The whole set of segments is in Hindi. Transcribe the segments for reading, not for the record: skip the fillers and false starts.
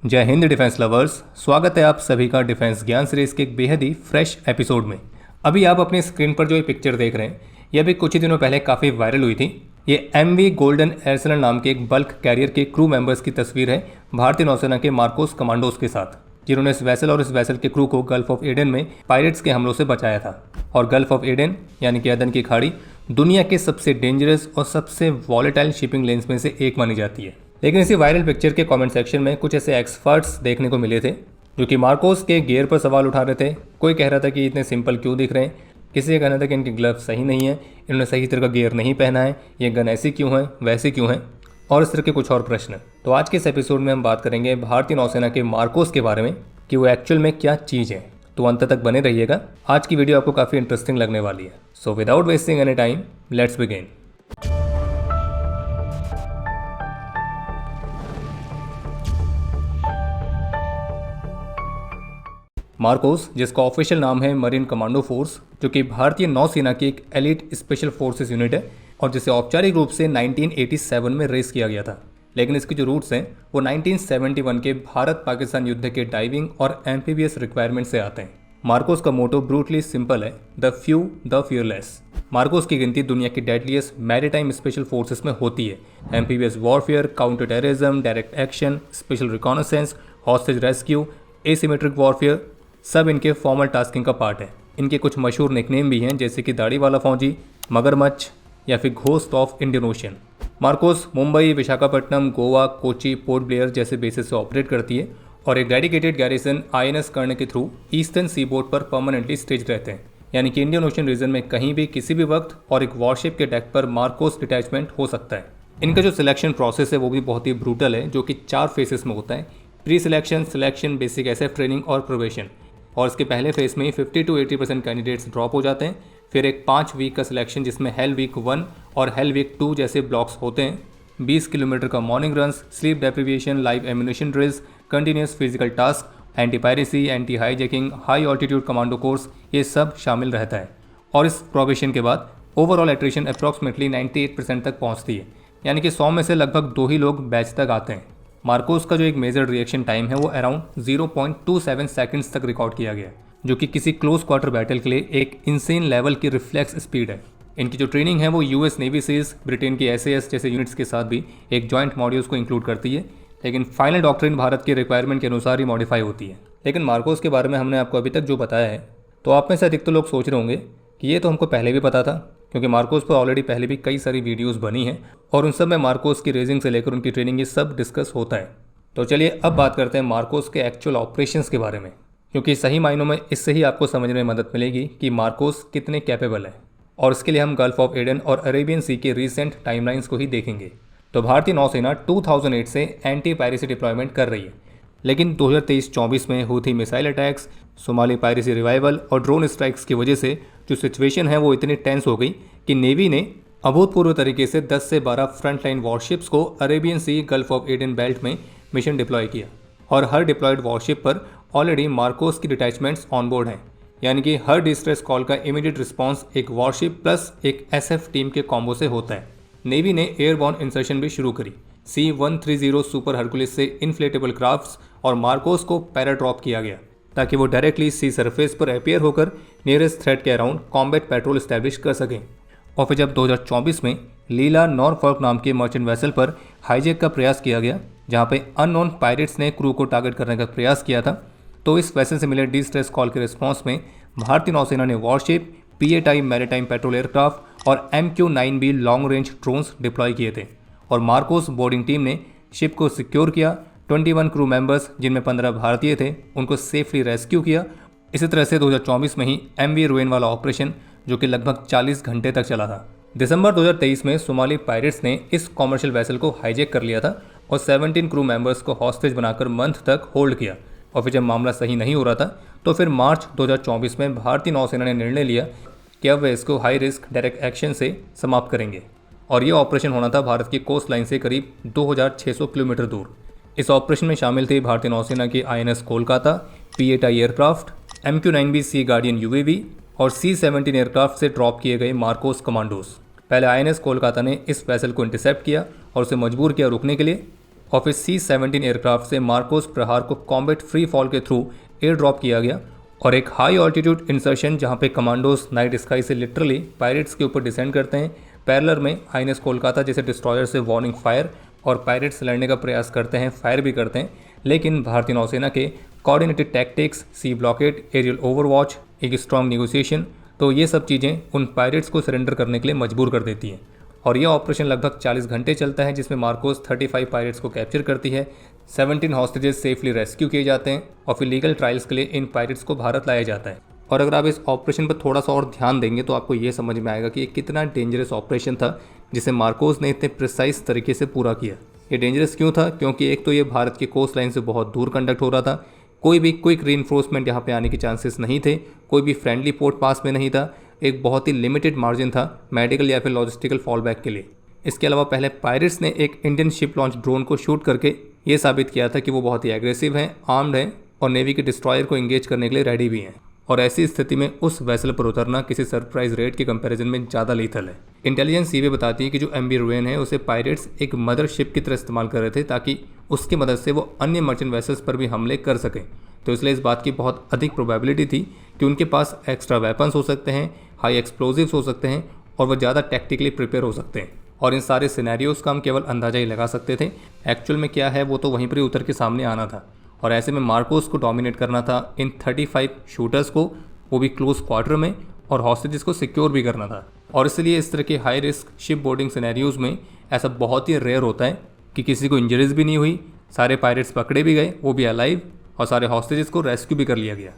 जय हिंद डिफेंस लवर्स, स्वागत है आप सभी का डिफेंस ज्ञान सीरीज के एक बेहद ही फ्रेश एपिसोड में। अभी आप अपनी स्क्रीन पर जो ये पिक्चर देख रहे हैं, यह भी कुछ ही दिनों पहले काफ़ी वायरल हुई थी। ये MV गोल्डन एर्सनल नाम के एक बल्क कैरियर के क्रू मेंबर्स की तस्वीर है भारतीय नौसेना के मार्कोस कमांडोज के साथ, जिन्होंने इस वैसल और इस वैसल के क्रू को गल्फ ऑफ एडन में पायरेट्स के हमलों से बचाया था। और गल्फ ऑफ एडन यानी कि अदन की खाड़ी दुनिया के सबसे डेंजरस और सबसे वॉलेटाइल शिपिंग लेन्स में से एक मानी जाती है। लेकिन इसी वायरल पिक्चर के कमेंट सेक्शन में कुछ ऐसे एक्सपर्ट्स देखने को मिले थे जो कि मार्कोस के गियर पर सवाल उठा रहे थे। कोई कह रहा था कि इतने सिंपल क्यों दिख रहे हैं, किसी का कहना था कि इनके ग्लव्स सही नहीं है, इन्होंने सही तरह का गियर नहीं पहना है, ये गन ऐसी क्यों है, वैसी क्यों है, और इस तरह के कुछ और प्रश्न। तो आज के इस एपिसोड में हम बात करेंगे भारतीय नौसेना के मार्कोस के बारे में कि वो एक्चुअल में क्या चीज़ है। तो अंत तक बने रहिएगा, आज की वीडियो आपको काफ़ी इंटरेस्टिंग लगने वाली है। So without wasting any time, let's begin. Marcos, जिसका ऑफिशियल नाम है मरीन कमांडो फोर्स, जो कि भारतीय नौसेना की एक एलिट स्पेशल फोर्सेस यूनिट है और जिसे औपचारिक रूप से 1987 में रेस किया गया था। लेकिन इसके जो रूट्स हैं वो 1971 के भारत पाकिस्तान युद्ध के डाइविंग और एम्फीबियस रिक्वायरमेंट से आते हैं। मार्कोस का मोटो ब्रूटली सिंपल है, the few the fearless. Marcos की गिनती दुनिया की डेडलीस्ट मैरीटाइम स्पेशल फोर्सेस में होती है। Amphibious warfare, counter terrorism, direct action, special reconnaissance, hostage rescue, asymmetric warfare, सब इनके फॉर्मल टास्किंग का पार्ट है। इनके कुछ मशहूर निकनेम भी हैं, जैसे कि दाढ़ी वाला फौजी, मगरमच्छ या फिर ghost of Indian ocean. Marcos Mumbai, Visakhapatnam, Goa, Kochi, port Blair जैसे बेसिस से ऑपरेट करती है और एक डेडिकेटेड गैरिसन INS कर्ण के थ्रू ईस्टर्न सी बोर्ड पर परमानेंटली स्टेज रहते हैं, यानी कि इंडियन ओशन रीजन में कहीं भी किसी भी वक्त और एक वॉरशिप के डेक पर मार्कोस डिटैचमेंट हो सकता है। इनका जो सिलेक्शन प्रोसेस है वो भी बहुत ही ब्रूटल है, जो कि 4 फेसेस में होता है। Pre selection, selection, basic SF training और प्रोबेशन। और इसके पहले फेज में ही 50 to 80% कैंडिडेट्स ड्रॉप हो जाते हैं। फिर एक 5 वीक का सिलेक्शन जिसमें हेल वीक 1 और हेल वीक 2 जैसे ब्लॉक्स होते हैं। 20 किलोमीटर का morning runs, sleep deprivation, live ammunition drills, continuous physical task, anti piracy, anti hijacking, high altitude commando course, ये सब शामिल रहता है। और इस प्रोबेशन के बाद ओवरऑल एट्रिशन अप्रॉक्सीमेटली 98% तक पहुँचती है, यानी कि 100 में से लगभग 2 ही लोग बैच तक आते हैं। मार्कोस का जो एक मेजर रिएक्शन टाइम है वो अराउंड 0.27 सेकंड्स तक रिकॉर्ड किया गया, जो कि किसी क्लोज क्वार्टर बैटल के लिए एक इंसेन लेवल की रिफ्लेक्स स्पीड है। इनकी जो ट्रेनिंग है वो US नेवी सीज, ब्रिटेन की SAS जैसे यूनिट्स के साथ भी एक जॉइंट मॉड्यूल्स को इंक्लूड करती है, लेकिन फाइनल डॉक्ट्रिन भारत की रिक्वायरमेंट के अनुसार ही मॉडिफाई होती है। लेकिन मार्कोस के बारे में हमने आपको अभी तक जो बताया है, तो आप में से अधिक तो लोग सोच रहे होंगे कि ये तो हमको पहले भी पता था, क्योंकि मार्कोस पर ऑलरेडी पहले भी कई सारी वीडियोज़ बनी हैं और उन सब में मार्कोस की रेजिंग से लेकर उनकी ट्रेनिंग ये सब डिस्कस होता है। तो चलिए अब बात करते हैं मार्कोस के एक्चुअल ऑपरेशंस के बारे में, क्योंकि सही मायनों में इससे ही आपको समझने में मदद मिलेगी कि मार्कोस कितने कैपेबल है। और इसके लिए हम गल्फ ऑफ एडन और अरेबियन सी के रीसेंट टाइमलाइंस को ही देखेंगे। तो भारतीय नौसेना 2008 से एंटी पायरेसी डिप्लॉयमेंट कर रही है, लेकिन 2023-24 में Houthi missile attacks, Somali piracy revival और ड्रोन स्ट्राइक्स की वजह से जो सिचुएशन है वो इतनी टेंस हो गई कि नेवी ने अभूतपूर्व तरीके से 10 से 12 फ्रंटलाइन वॉरशिप्स को Arabian sea, gulf of Aden belt में मिशन डिप्लॉय किया। और हर डिप्लॉयड वॉरशिप पर ऑलरेडी मार्कोस की डिटैचमेंट्स ऑन बोर्ड हैं, यानी कि हर डिस्ट्रेस कॉल का इमीडिएट रिस्पांस एक वॉरशिप प्लस एक SF टीम के कॉम्बो से होता है। नेवी ने एयरबॉर्न इंसर्शन भी शुरू करी। C-130 सुपर हरकुलिस से इन्फ्लेटेबल क्राफ्ट्स और मार्कोस को पैराड्रॉप किया गया, ताकि वो डायरेक्टली सी सरफेस पर अपीयर होकर नियरेस्ट थ्रेट के अराउंड कॉम्बैट पेट्रोल स्टैब्लिश कर सकें। और फिर जब 2024 में लीला नॉरफॉल्क नाम के मर्चेंट वेसल पर हाईजैक का प्रयास किया गया, जहां पे अननोन पायरेट्स ने क्रू को टारगेट करने का प्रयास किया था, तो इस वेसल से मिले डिस्ट्रेस कॉल के रिस्पांस में भारतीय नौसेना ने worship, PATI maritime petrol aircraft और MQ-9B long range drones deploy किए थे। और मार्कोस बोर्डिंग टीम ने शिप को सिक्योर किया। 21 क्रू मेंबर्स, जिनमें 15 भारतीय थे, उनको सेफली रेस्क्यू किया। इसी तरह से 2024 में ही MV रुइन वाला ऑपरेशन, जो कि लगभग 40 घंटे तक चला था। दिसंबर 2023 में सोमाली पायरेट्स ने इस कॉमर्शियल वेसल को हाईजैक कर लिया था और 17 क्रू मेंबर्स को हॉस्टेज बनाकर मंथ तक होल्ड किया। और फिर जब मामला सही नहीं हो रहा था, तो फिर मार्च 2024 में भारतीय नौसेना ने निर्णय लिया कि अब वे इसको हाई रिस्क डायरेक्ट एक्शन से समाप्त करेंगे। और ये ऑपरेशन होना था भारत की कोस्ट लाइन से करीब 2600 किलोमीटर दूर। इस ऑपरेशन में शामिल थे भारतीय नौसेना की INS Kolkata, PATI aircraft, MQ-9B सी गार्डियन UAV और C-17 एयरक्राफ्ट से ड्रॉप किए गए मार्कोस कमांडोज। पहले INS कोलकाता ने इस वेसल को इंटरसेप्ट किया और उसे मजबूर किया रुकने के लिए, और फिर C-17 एयरक्राफ्ट से मार्कोस प्रहार को कॉम्बैट फ्री फॉल के थ्रू एयर ड्रॉप किया गया और एक हाई ऑल्टीट्यूड इंसर्शन जहां पे कमांडोज नाइट स्काई से लिटरली पायरेट्स के ऊपर डिसेंड करते हैं। पैरेलल में INS कोलकाता जैसे डिस्ट्रॉयर से वार्निंग फायर और पायरेट्स लड़ने का प्रयास करते हैं, फायर भी करते हैं, लेकिन भारतीय नौसेना के कोऑर्डिनेटेड टैक्टिक्स, सी ब्लॉकेट, एरियल ओवरवॉच, एक स्ट्रॉन्ग नेगोशिएशन, तो ये सब चीज़ें उन पायरेट्स को सरेंडर करने के लिए मजबूर कर देती हैं। और यह ऑपरेशन लगभग 40 घंटे चलता है जिसमें मार्कोस 35 पायरेट्स को कैप्चर करती है, 17 हॉस्टेजेस सेफली रेस्क्यू किए जाते हैं और फिर लीगल ट्रायल्स के लिए इन पायरेट्स को भारत लाया जाता है। और अगर आप इस ऑपरेशन पर थोड़ा सा और ध्यान देंगे तो आपको ये समझ में आएगा कि ये कितना डेंजरस ऑपरेशन था जिसे मार्कोस ने इतने प्रिसाइज तरीके से पूरा किया। ये डेंजरस क्यों था? क्योंकि एक तो ये भारत की कोस्ट लाइन से बहुत दूर कंडक्ट हो रहा था, कोई भी क्विक रीइंफोर्समेंट यहाँ पे आने के चांसेस नहीं थे, कोई भी फ्रेंडली पोर्ट पास में नहीं था, एक बहुत ही लिमिटेड मार्जिन था मेडिकल या फिर लॉजिस्टिकल फॉल बैक के लिए। इसके अलावा पहले पायरेट्स ने एक इंडियन शिप लॉन्च ड्रोन को शूट करके ये साबित किया था कि वो बहुत ही एग्रेसिव हैं, आर्म्ड हैं और नेवी के डिस्ट्रॉयर को एंगेज करने के लिए रेडी भी हैं। और ऐसी स्थिति में उस वेसल पर उतरना किसी सरप्राइज रेड के कंपैरिजन में ज़्यादा लीथल है। इंटेलिजेंस ये बताती है कि जो MV रुएन है उसे पायरेट्स एक मदर शिप की तरह इस्तेमाल कर रहे थे ताकि उसकी मदद से वो अन्य मर्चेंट वेसल्स पर भी हमले कर सकें। तो इसलिए इस बात की बहुत अधिक प्रोबेबिलिटी थी कि उनके पास एक्स्ट्रा वेपन्स हो सकते हैं, हाई एक्सप्लोजिव्स हो सकते हैं और वह ज़्यादा टैक्टिकली प्रिपेयर हो सकते हैं। और इन सारे सिनेरियोज का हम केवल अंदाजा ही लगा सकते थे, एक्चुअल में क्या है वो तो वहीं पर ही उतर के सामने आना था। और ऐसे में मार्कोस को डोमिनेट करना था इन 35 शूटर्स को, वो भी क्लोज क्वार्टर में, और हॉस्टेजेस को सिक्योर भी करना था। और इसलिए इस तरह के high risk ship boarding scenarios में ऐसा बहुत ही रेयर होता है कि किसी को इंजरीज भी नहीं हुई, सारे पायरेट्स पकड़े भी गए, वो भी अलाइव, और सारे हॉस्टेजेस को रेस्क्यू भी कर लिया गया।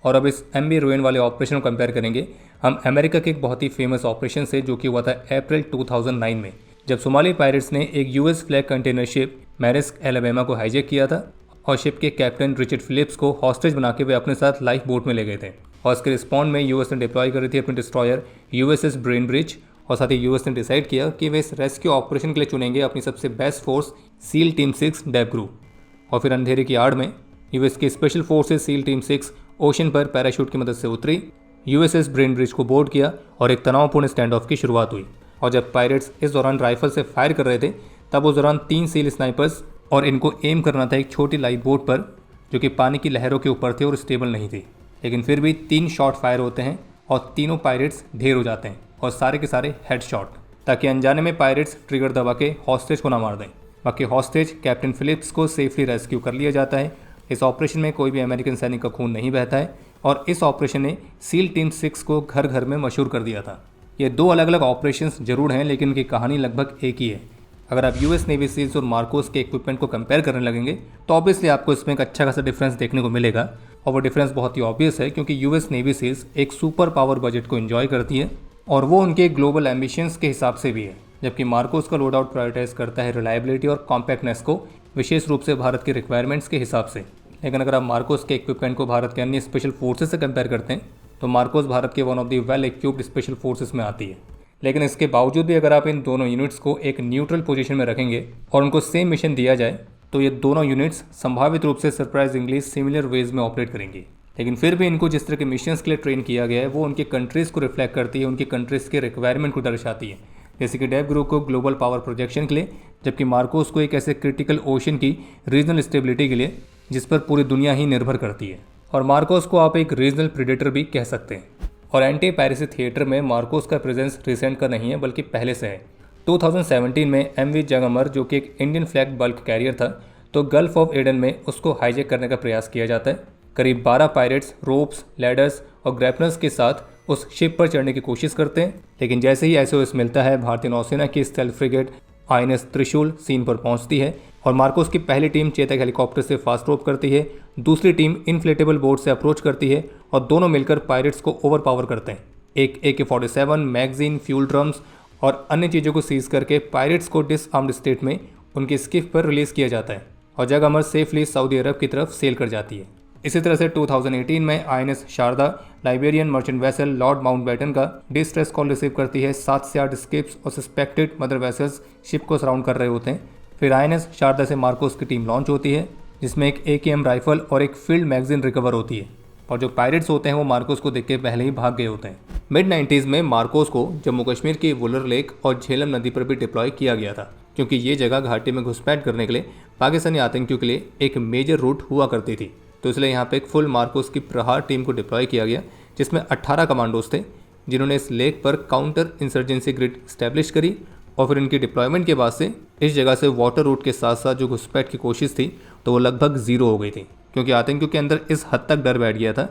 और अब इस MV रुएन वाले ऑपरेशन को कंपेयर करेंगे हम अमेरिका के एक बहुत ही फेमस ऑपरेशन से जो कि हुआ था अप्रैल 2009 में, जब सोमाली पायरेट्स ने एक US flag container ship Maersk Alabama को हाईजैक किया था और शिप के कैप्टन रिचर्ड फिलिप्स को हॉस्टेज बना के वे अपने साथ लाइफ बोट में ले गए थे। और इसके रिस्पॉन्ड में US ने डिप्लॉय करी थी अपनी डिस्ट्रॉयर USS ब्रेनब्रिज, और साथ ही US ने डिसाइड किया कि वे इस रेस्क्यू ऑपरेशन के लिए चुनेंगे अपनी सबसे best force SEAL team 6 DEVGRU. और फिर अंधेरे की आड़ में US की special forces SEAL team 6 ocean पर पैराशूट की मदद से उतरी, USS ब्रेनब्रिज को बोर्ड किया और एक तनावपूर्ण स्टैंड ऑफ की शुरुआत हुई। और जब पायरेट्स इस दौरान राइफल से फायर कर रहे थे तब उस दौरान 3 सील स्नाइपर्स, और इनको एम करना था एक छोटी लाइफ बोट पर जो कि पानी की लहरों के ऊपर थे और स्टेबल नहीं थी। लेकिन फिर भी 3 शॉट फायर होते हैं और तीनों पायरेट्स ढेर हो जाते हैं और सारे के सारे हेड शॉट, ताकि अनजाने में पायरेट्स ट्रिगर दबा के हॉस्टेज को ना मार दें। बाकी हॉस्टेज कैप्टन फिलिप्स को सेफली रेस्क्यू कर लिया जाता है। इस ऑपरेशन में कोई भी अमेरिकन सैनिक का खून नहीं बहता है और इस ऑपरेशन ने सील टीम 6 को घर घर में मशहूर कर दिया था। ये 2 अलग अलग ऑपरेशंस जरूर हैं लेकिन उनकी कहानी लगभग एक ही है। अगर आप US नेवी सील्स और मार्कोस के इक्विपमेंट को कंपेयर करने लगेंगे तो ऑब्वियसली आपको इसमें एक अच्छा खासा डिफरेंस देखने को मिलेगा, और वो डिफरेंस बहुत ही ऑब्वियस है क्योंकि US नेवी सील्स एक सुपर पावर बजट को एंजॉय करती है और वो उनके ग्लोबल एम्बिशंस के हिसाब से भी है, जबकि मार्कोस का लोड आउट प्रायोरिटाइज करता है रिलायबिलिटी और कॉम्पैक्टनेस को, विशेष रूप से भारत के रिक्वायरमेंट्स के हिसाब से। लेकिन अगर आप मार्कोस के इक्विपमेंट को भारत के अन्य स्पेशल फोर्सेस से कंपेयर करते हैं तो मार्कोस भारत के one of the well equipped special forces में आती है। लेकिन इसके बावजूद भी अगर आप इन दोनों यूनिट्स को एक न्यूट्रल पोजीशन में रखेंगे और उनको सेम मिशन दिया जाए तो ये दोनों यूनिट्स संभावित रूप से सरप्राइजिंगली सिमिलर वेज में ऑपरेट करेंगी। लेकिन फिर भी इनको जिस तरह के मिशंस के लिए ट्रेन किया गया है वो उनकी कंट्रीज़ को रिफ्लेक्ट करती है, उनकी कंट्रीज़ के रिक्वायरमेंट को दर्शाती है। जैसे कि डेप ग्रुप को ग्लोबल पावर प्रोजेक्शन के लिए, जबकि मार्कोस को एक ऐसे क्रिटिकल ओशन की रीजनल स्टेबिलिटी के लिए जिस पर पूरी दुनिया ही निर्भर करती है। और मार्कोस को आप एक रीजनल प्रेडेटर भी कह सकते हैं। और एंटी पायरेसी थिएटर में मार्कोस का प्रेजेंस रिसेंट का नहीं है बल्कि पहले से है। 2017 में MV जगमर जो कि एक इंडियन फ्लैग बल्क कैरियर था, तो गल्फ ऑफ एडन में उसको हाईजैक करने का प्रयास किया जाता है। करीब 12 पायरेट्स रोप्स, लैडर्स और ग्रैपनर्स के साथ उस शिप पर चढ़ने की कोशिश करते हैं, लेकिन जैसे ही SOS मिलता है भारतीय नौसेना की स्टेल्थ फ्रिगेट INS त्रिशूल सीन पर पहुंचती है और मार्कोस की पहली टीम चेतक हेलीकॉप्टर से फास्ट रोप करती है, दूसरी टीम इनफ्लेटेबल बोट से अप्रोच करती है और दोनों मिलकर पायरेट्स को ओवरपावर करते हैं। एक AK-47 मैगजीन, फ्यूल ड्रम्स और अन्य चीज़ों को सीज करके पायरेट्स को डिसआर्म्ड स्टेट में उनकी स्किफ पर रिलीज़ किया जाता है और जगमर सेफली सऊदी अरब की तरफ सेल कर जाती है। इसी तरह से 2018 में INS Sharda Liberian merchant vessel Lord Mountbatten का डिस्ट्रेस कॉल रिसीव करती है। 7 से 8 स्किप्स और सस्पेक्टेड मदर वेसल्स शिप को सराउंड कर रहे होते हैं। फिर INS शारदा से मार्कोस की टीम लॉन्च होती है जिसमें एक AKM राइफल और एक फील्ड मैगजीन रिकवर होती है और जो पायरेट्स होते हैं वो मार्कोस को देख के पहले ही भाग गए होते हैं। मिड 90s में मार्कोस को जम्मू कश्मीर की वुलर लेक और झेलम नदी पर भी डिप्लॉय किया गया था क्योंकि ये जगह घाटी में घुसपैठ करने के लिए पाकिस्तानी आतंकियों के लिए एक मेजर रूट हुआ करती थी। तो इसलिए यहाँ पे एक फुल मार्कोस की प्रहार टीम को डिप्लॉय किया गया, जिसमें 18 कमांडोज थे, जिन्होंने इस लेक पर काउंटर इंसर्जेंसी ग्रिड स्टैब्लिश करी। और फिर इनकी डिप्लॉयमेंट के बाद से इस जगह से वाटर रूट के साथ साथ जो घुसपैठ की कोशिश थी तो वो लगभग ज़ीरो हो गई थी, क्योंकि आतंकियों के अंदर इस हद तक डर बैठ गया था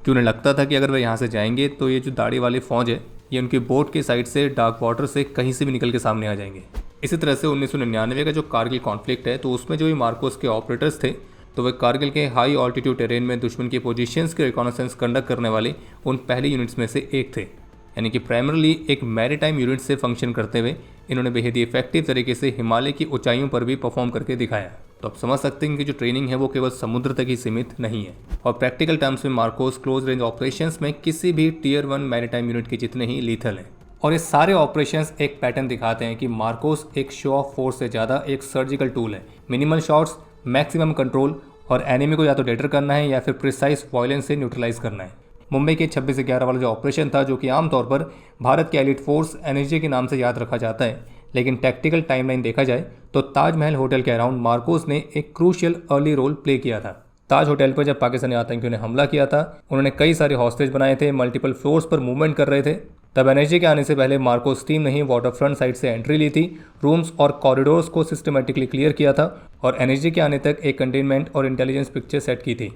कि उन्हें लगता था कि अगर वे यहाँ से जाएंगे तो ये जो दाढ़ी वाली फौज है ये उनकी बोट के साइड से डार्क वाटर से कहीं से भी निकल के सामने आ जाएंगे। इसी तरह से 1999 का जो कारगिल कॉन्फ्लिक्ट है, तो उसमें जो ये मार्कोस के ऑपरेटर्स थे तो वे कारगिल के हाई ऑल्टीट्यूड टेरेन में दुश्मन की पोजीशंस के रिकॉनेसेंस कंडक्ट करने वाले उन पहले यूनिट्स में से एक थे। यानी कि प्राइमरली एक मैरीटाइम यूनिट से फंक्शन करते हुए इन्होंने बेहद ही इफेक्टिव तरीके से हिमालय की ऊंचाइयों पर भी परफॉर्म करके दिखाया। तो आप समझ सकते हैं कि जो ट्रेनिंग है वो केवल समुद्र तक ही सीमित नहीं है। और प्रैक्टिकल टर्म्स में मार्कोस क्लोज रेंज ऑपरेशंस में किसी भी टियर 1 मैरीटाइम यूनिट के जितने ही लीथल हैं। और ये सारे ऑपरेशंस एक पैटर्न दिखाते हैं कि मार्कोस एक शो ऑफ फोर्स से ज़्यादा एक सर्जिकल टूल है। मिनिमल शॉट्स, मैक्सिमम कंट्रोल, और एनिमी को या तो डेटर करना है या फिर प्रिसाइज वायलेंस से न्यूट्रलाइज करना है। मुंबई के 26/11 वाला जो ऑपरेशन था, जो कि आमतौर पर भारत के एलिट फोर्स एनएसजी के नाम से याद रखा जाता है, लेकिन टैक्टिकल टाइमलाइन देखा जाए तो ताजमहल होटल के अराउंड मार्कोस ने एक क्रूशियल अर्ली रोल प्ले किया था। ताज होटल पर जब पाकिस्तानी आतंकियों ने हमला किया था, उन्होंने कई सारे हॉस्टेज बनाए थे, मल्टीपल फ्लोर्स पर मूवमेंट कर रहे थे। तब एनएसजी के आने से पहले मार्कोस टीम ने ही वाटर फ्रंट साइड से एंट्री ली थी, रूम्स और कॉरिडोर्स को सिस्टमेटिकली क्लियर किया था और एनएसजी के आने तक एक कंटेनमेंट और इंटेलिजेंस पिक्चर सेट की थी।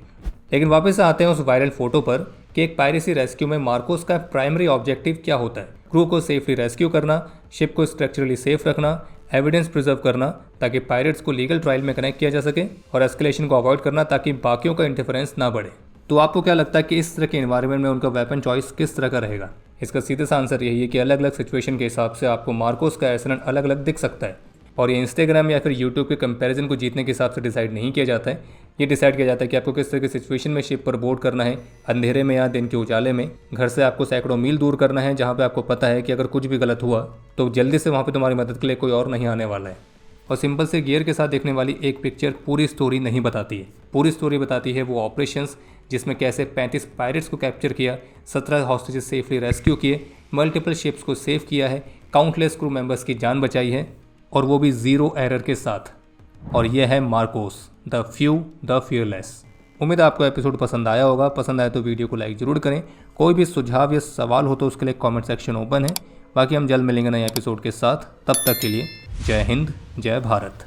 लेकिन वापस आते हैं उस वायरल फोटो पर कि एक पायरेसी रेस्क्यू में मार्कोस का प्राइमरी ऑब्जेक्टिव क्या होता है। क्रू को सेफली रेस्क्यू करना, शिप को स्ट्रक्चरली सेफ रखना, एविडेंस प्रिजर्व करना ताकि पायरेट्स को लीगल ट्रायल में कनेक्ट किया जा सके, और एस्केलेशन को अवॉइड करना ताकि बाकियों का इंटरफेरेंस ना बढ़े। तो आपको क्या लगता है कि इस तरह के एनवायरनमेंट में उनका वेपन चॉइस किस तरह का रहेगा? इसका सीधे सा आंसर यही है कि अलग अलग सिचुएशन के हिसाब से आपको मार्कोस का एसएन अलग अलग दिख सकता है। और ये इंस्टाग्राम या फिर यूट्यूब के कंपैरिजन को जीतने के हिसाब से डिसाइड नहीं किया जाता है। ये डिसाइड किया जाता है कि आपको किस तरह की सिचुएशन में शिप पर बोर्ड करना है, अंधेरे में या दिन के उजाले में। घर से आपको सैकड़ों मील दूर करना है, जहाँ पे आपको पता है कि अगर कुछ भी गलत हुआ तो जल्दी से वहाँ पे तुम्हारी मदद के लिए कोई और नहीं आने वाला है। और सिंपल से गियर के साथ देखने वाली एक पिक्चर पूरी स्टोरी नहीं बताती है। पूरी स्टोरी बताती है वो ऑपरेशंस जिसमें कैसे 35 पायरेट्स को कैप्चर किया, 17 हॉस्टेजेस सेफली रेस्क्यू किए, मल्टीपल शिप्स को सेव किया है, काउंटलेस क्रू मेंबर्स की जान बचाई है, और वो भी ज़ीरो एरर के साथ। और यह है Marcos, the few the fearless. उम्मीद है आपको एपिसोड पसंद आया होगा। पसंद आया तो वीडियो को लाइक ज़रूर करें। कोई भी सुझाव या सवाल हो तो उसके लिए कमेंट सेक्शन ओपन है। बाकी हम जल्द मिलेंगे नए एपिसोड के साथ। तब तक के लिए जय हिंद, जय भारत।